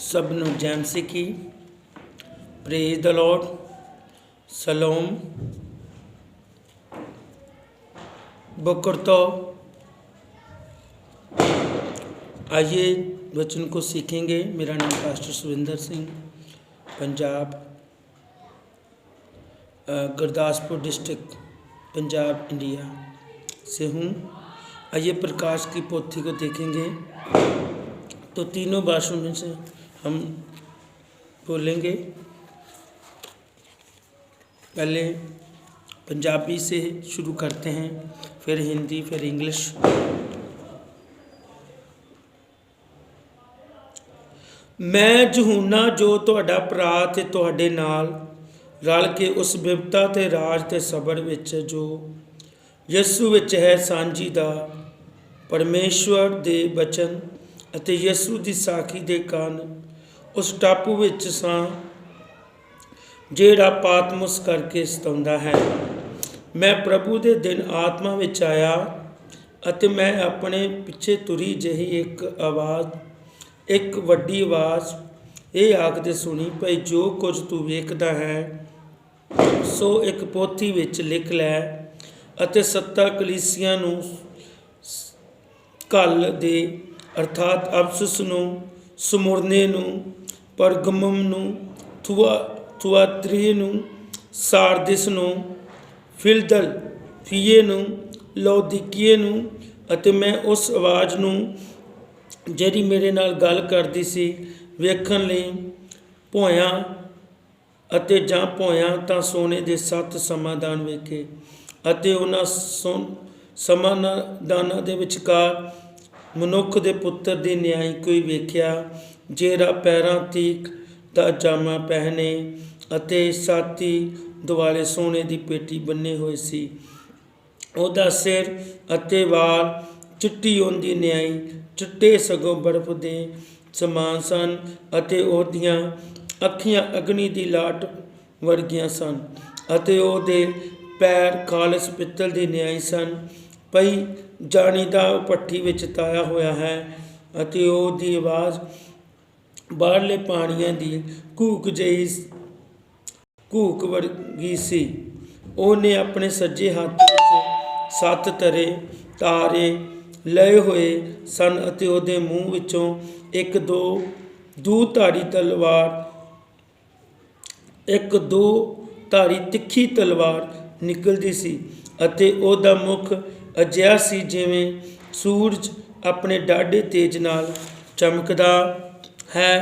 सबनों jam सिखी। Praise the Lord. Salom. बकरतो। आइए वचन को सीखेंगे। मेरा नाम pastor Suvinder Singh, Punjab, Gurdaspur district, Punjab, India से हूँ। आइए प्रकाश की पोथी को देखेंगे। तो तीनों भाषाओं में से हम बोलेंगे। पहले पंजाबी से शुरू करते हैं, फिर हिंदी, फिर इंग्लिश। मैं जहूना जो तुहाडा भरा ते तुहाडे नाल रल के उस बिपता ते राज ते सबर विच जो यसू विच है सांझी दा परमेश्वर दे बचन ਅਤੇ ਯਸੂ ਦੀ ਸਾਖੀ ਦੇ ਕਾਰਨ ਉਸ ਟਾਪੂ ਵਿੱਚ ਸਾਂ ਜਿਹੜਾ ਪਾਤਮੋਸ ਕਰਕੇ ਸਤਾਉਂਦਾ ਹੈ। ਮੈਂ ਪ੍ਰਭੂ ਦੇ ਦਿਨ ਆਤਮਾ ਵਿੱਚ ਆਇਆ ਅਤੇ ਮੈਂ ਆਪਣੇ ਪਿੱਛੇ ਤੁਰੀ ਜਿਹੀ ਇੱਕ ਵੱਡੀ ਆਵਾਜ਼ ਇਹ ਆਖਦੇ ਸੁਣੀ, ਭਈ ਜੋ ਕੁਝ ਤੂੰ ਵੇਖਦਾ ਹੈ ਸੋ ਇੱਕ ਪੋਥੀ ਵਿੱਚ ਲਿਖ ਲੈ ਅਤੇ 7 ਕਲੀਸਿਆਂ ਨੂੰ ਘੱਲ ਦੇ, अर्थात अफसुस नूं, सुमुरने नूं, परगमम नूं, थुआतीरा नूं, सारदिस नूं, फिलदलफिये नूं, लौदीकिया नूं। अते मैं उस आवाज़ नूं जिहड़ी मेरे नाल गल करदी सी वेखण लई भौंया अते जां भौंया तां सोने दे 7 समाधान वेखे अते उन्हां समाधानां दे विचकार मनुख दे पुत्र दी न्याय कोई वेख्या, जेड़ा पैरां तीक दा जामा पहने अते छाती दुआले सोने दी पेटी बन्ने होए सी। ओहदा सिर अते वाल चिट्टी ओंदी न्याई चिट्टे सगों बर्फ दे समान सन अते ओहदियां अखियां अग्नि दी लाट वर्गियां सन अते ओहदे पैर खालस पित्तल दी न्याई सन। पई जानीदा भट्ठी विच ताया होया है अते ओहदी आवाज़ बाहरले पाणियां दी घूक जही घूक वर्गी सी। ओहने अपने सज्जे हत्थ विच 7 तरे तारे लए होए सन अते ओहदे मूँह विचों एक दो धारी तिखी तलवार निकलदी सी अते ओहदा मुख अजिहा सी जिवें सूरज अपने डाढे तेज नाल चमकदा है।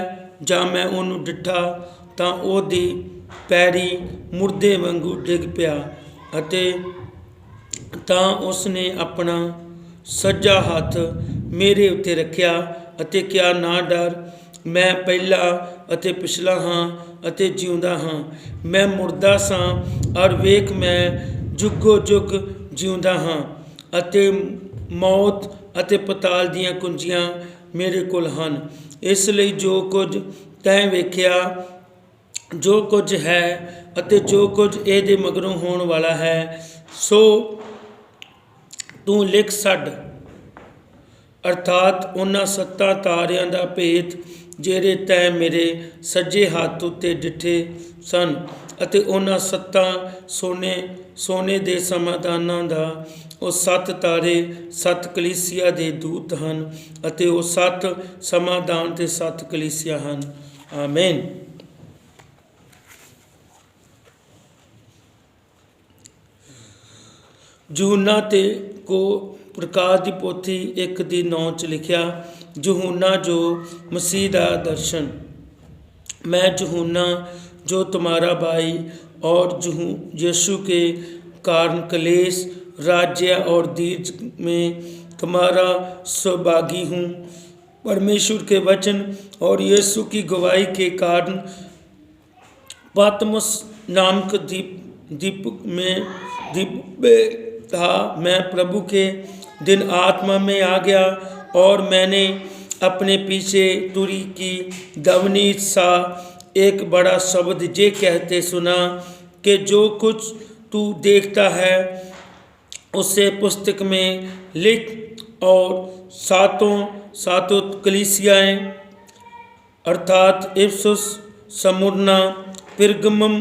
जां मैं उहनूं डिठा तां ओहदी पैरी मुर्दे वांगू डिग पिया अते तां उसने अपना सज्जा हत्थ मेरे उत्ते रखिया अते क्या ना डर, मैं पहला अते पिछला हाँ अते जिउंदा हाँ। मैं मुर्दा सां और वेख मैं जुगो जुग जिउंदा हाँ अते मौत अते पताल दीआं कुंजियां मेरे कोल हन। इसलिए जो कुछ तैं वेख्या, जो कुछ है अते जो कुछ इहदे मगरों होण वाला है, सो तू लिख छड्ड, अर्थात उन्हां 7 तारियां दा भेत ਜਿਹੜੇ तैं मेरे सज्जे हत्थ उत्ते डिठे सन ਅਤੇ ਉਹਨਾਂ 7 सोने ਦੇ समाधानां ਦਾ ਉਹ 7 ਤਾਰੇ 7 ਕਲੀਸਿਆ ਦੇ ਦੂਤ ਹਨ ਅਤੇ ਉਹ 7 ਸਮਾਧਾਨ ਤੇ 7 ਕਲੀਸਿਆ ਹਨ। ਆਮੀਨ। यूहन्ना ते को प्रकाश की पोथी 1:9 च लिखिया, यूहन्ना जो मसीह का दर्शन। मैं यूहन्ना जो तुम्हारा भाई और यीशु के कारण क्लेश, राज्य और दीर्घ में तुम्हारा सौभागी हूँ। परमेश्वर के वचन और यीशु की गवाही के कारण पातमोस नामक द्वीप में था। मैं प्रभु के दिन आत्मा में आ गया और मैंने अपने पीछे तुरी की दवनी सा एक बड़ा शब्द ये कहते सुना कि जो कुछ तू देखता है उसे पुस्तक में लिख और सातों कलीसियाएं अर्थात इफ्सुस, स्मुरना, पिरगमम,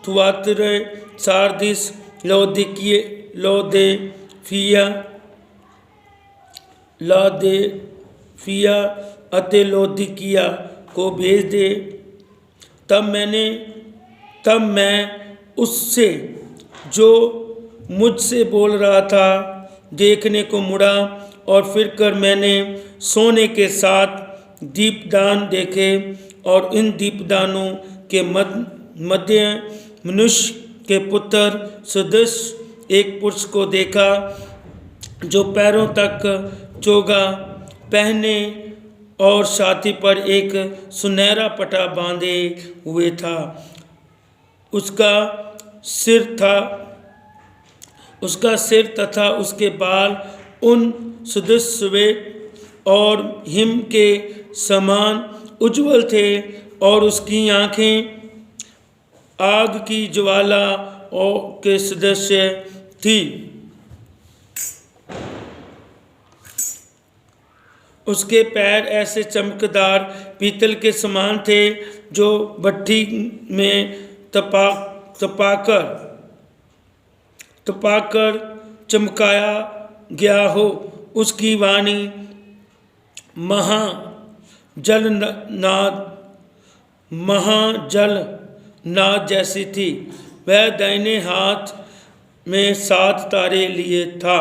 थुआतिरा, सारदिस, लाउदिकिया ਅਤੇ लौदीकिया को भेज दे। तब मैं उससे जो मुझसे बोल रहा था देखने को मुड़ा, और फिर कर मैंने सोने के 7 दीपदान देखे, और इन दीपदानों के मध्य मनुष्य के पुत्र सदृश एक पुरुष को देखा, जो पैरों तक चोगा पहने और छाती पर एक सुनहरा पटा बांधे हुए था। उसका सिर तथा उसके बाल उन सदृश श्वेत और हिम के समान उज्ज्वल थे, और उसकी आँखें आग की ज्वाला के सदृश थी। उसके पैर ऐसे चमकदार पीतल के समान थे, जो भट्ठी में तपाकर चमकाया गया हो। उसकी वाणी महाजलनाद जैसी थी। वह दाहिने हाथ में 7 तारे लिए था,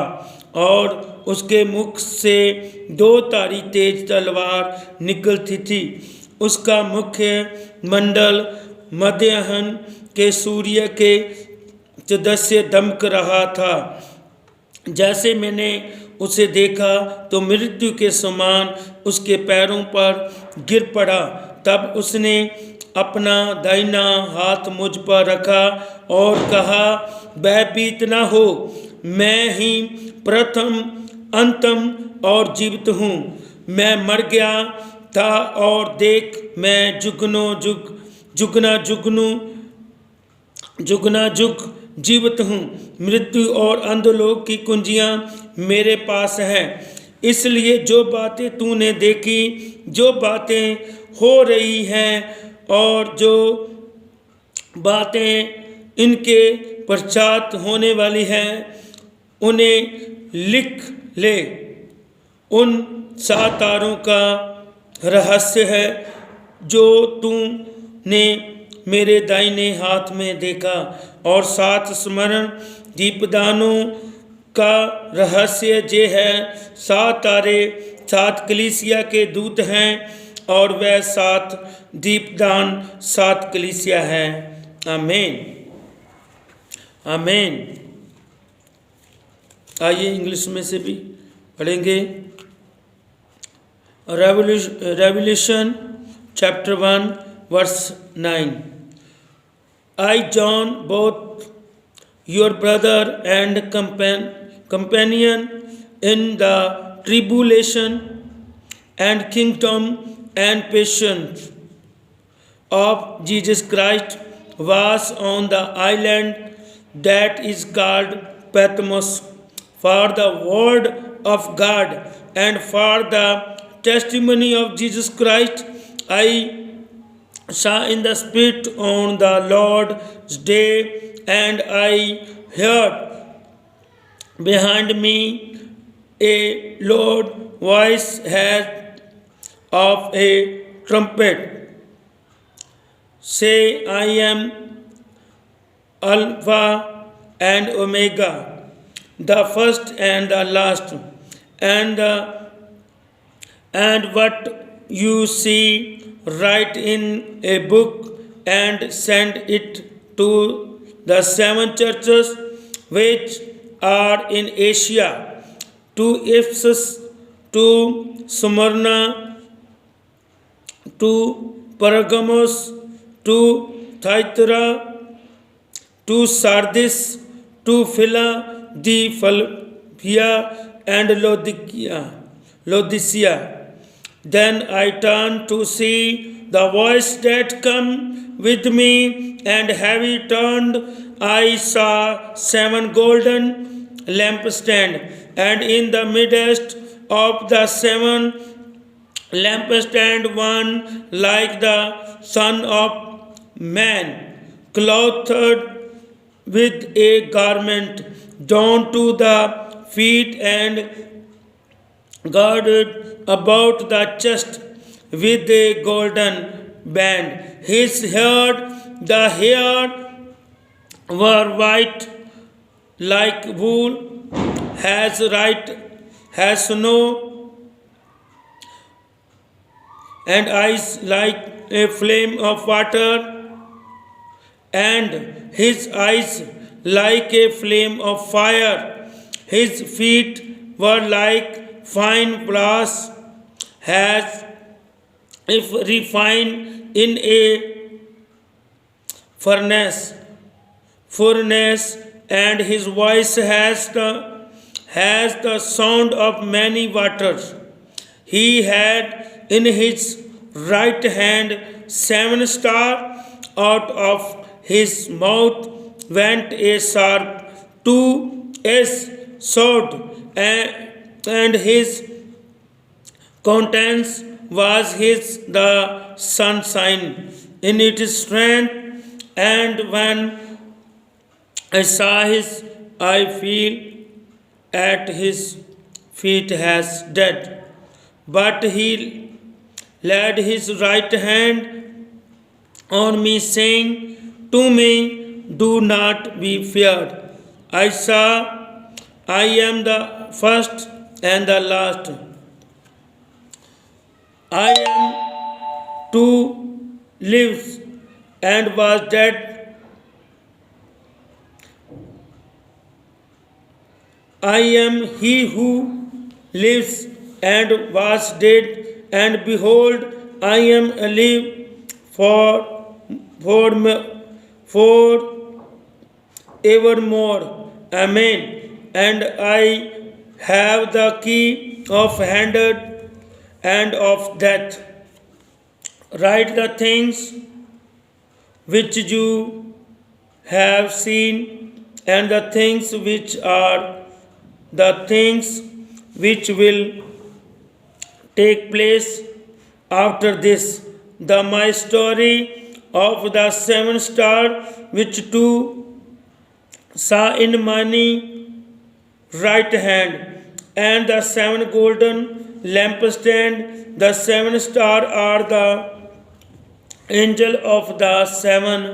और उसके मुख से 2 धारी तेज तलवार निकलती थी। उसका मुख्य मंडल मध्याह्न के सूर्य के तेजस से दमक रहा था। जैसे मैंने उसे देखा तो मृत्यु के समान उसके पैरों पर गिर पड़ा। तब उसने अपना दाहिना हाथ मुझ पर रखा और कहा, भयभीत न हो, मैं ही प्रथम अंतम और जीवित हूँ। मैं मर गया था, और देख मैं जुगना जुग जीवित हूँ। मृत्यु और अंधलोक की कुंजियाँ मेरे पास हैं। इसलिए जो बातें तूने देखी, जो बातें हो रही हैं, और जो बातें इनके पश्चात होने वाली हैं, उन्हें लिख ले। उन 7 तारों का रहस्य है जो तूने मेरे दाहिने हाथ में देखा, और 7 स्मरण दीपदानों का रहस्य ये है। 7 तारे 7 कलीसिया के दूत हैं, और वह 7 दीपदान 7 कलीसिया हैं। आमीन, आमीन। आइए इंग्लिश में से भी पढ़ेंगे। Revelation chapter 1 verse 9। I, John, both your brother and companion in the tribulation and kingdom and patience of Jesus Christ, was on the island that is called Patmos for the word of God and for the testimony of Jesus Christ. I saw in the Spirit on the Lord's day, and I heard behind me a loud voice as of a trumpet, say, I am Alpha and Omega, the first and the last. And what you see, write in a book and send it to the 7 churches which are in Asia, to Ephesus, to Smyrna, to Pergamos, to Thyatira, to Sardis, to Philadelphia, and Laodicea. Then I turned to see the voice that come with me, and having turned, I saw 7 golden lampstands, and in the midst of the 7 lampstand, one like the Son of Man, clothed with a garment down to the feet and girded about the chest with a golden band. His hair, the hair were white like wool, has snow, and eyes like a flame of water, and his eyes like a flame of fire. His feet were like fine brass, as if refined in a furnace, and his voice has the sound of many waters. He had in his right hand 7 stars. Out of his mouth went a sharp two-edged sword, and his countenance was the sunshine in its strength. And when I saw his, I fell at his feet as dead. But he laid his right hand on me, saying to me, "Do not be feared. I am the first and the last. I am who lives and was dead. I am he who lives and was dead, and behold, I am alive for evermore. Amen. And I have the key of and of death. Write the things which you have seen, and the things which are the things which will take place after this. My story of the 7 stars which two saw in my right hand, and the 7 golden lampstands. The 7 stars are the angel of the 7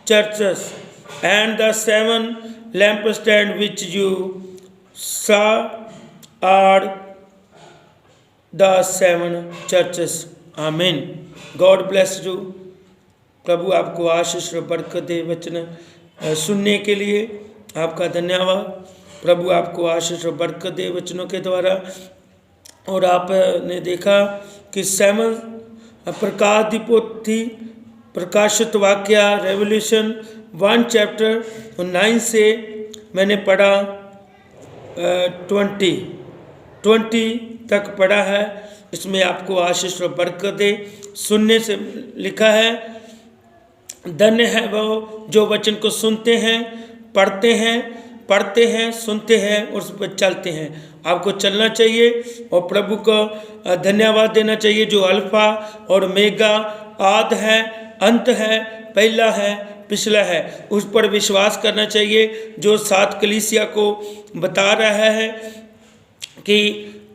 churches, and the 7 lampstands which you saw are the 7 churches. Amen. God bless you. प्रभु आपको आशीष और बरकत दे। वचन सुनने के लिए आपका धन्यवाद। प्रभु आपको आशीष और बरकत दे वचनों के द्वारा। और आपने देखा कि 7 प्रकाश दी पोथी, प्रकाशित वाक्य, रेवल्यूशन 1 चैप्टर 9 से मैंने पढ़ा 20 तक पढ़ा है। इसमें आपको आशीष और बरकत दे। सुनने से लिखा है, धन्य है वो जो वचन को सुनते हैं, पढ़ते हैं, सुनते हैं और उस पर चलते हैं। आपको चलना चाहिए और प्रभु को धन्यवाद देना चाहिए, जो अल्फा और ओमेगा, आद है, अंत है, पहला है, पिछला है। उस पर विश्वास करना चाहिए, जो 7 कलीसिया को बता रहा है कि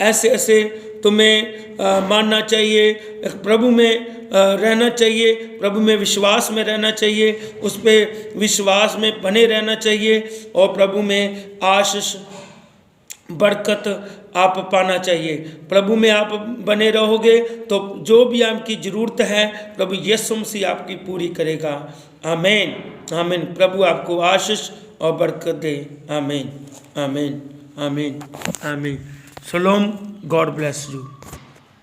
ऐसे ऐसे तुम्हें मानना चाहिए, प्रभु में रहना चाहिए, प्रभु में विश्वास में रहना चाहिए, उस पर विश्वास में बने रहना चाहिए और प्रभु में आशीष बरकत आप पाना चाहिए। प्रभु में आप बने रहोगे तो जो भी आपकी ज़रूरत है प्रभु यीशु मसीह आपकी पूरी करेगा। आमीन, आमीन। प्रभु आपको आशीष और बरकत दे। आमीन, आमीन, आमीन, आमीन। सलोम। God bless you.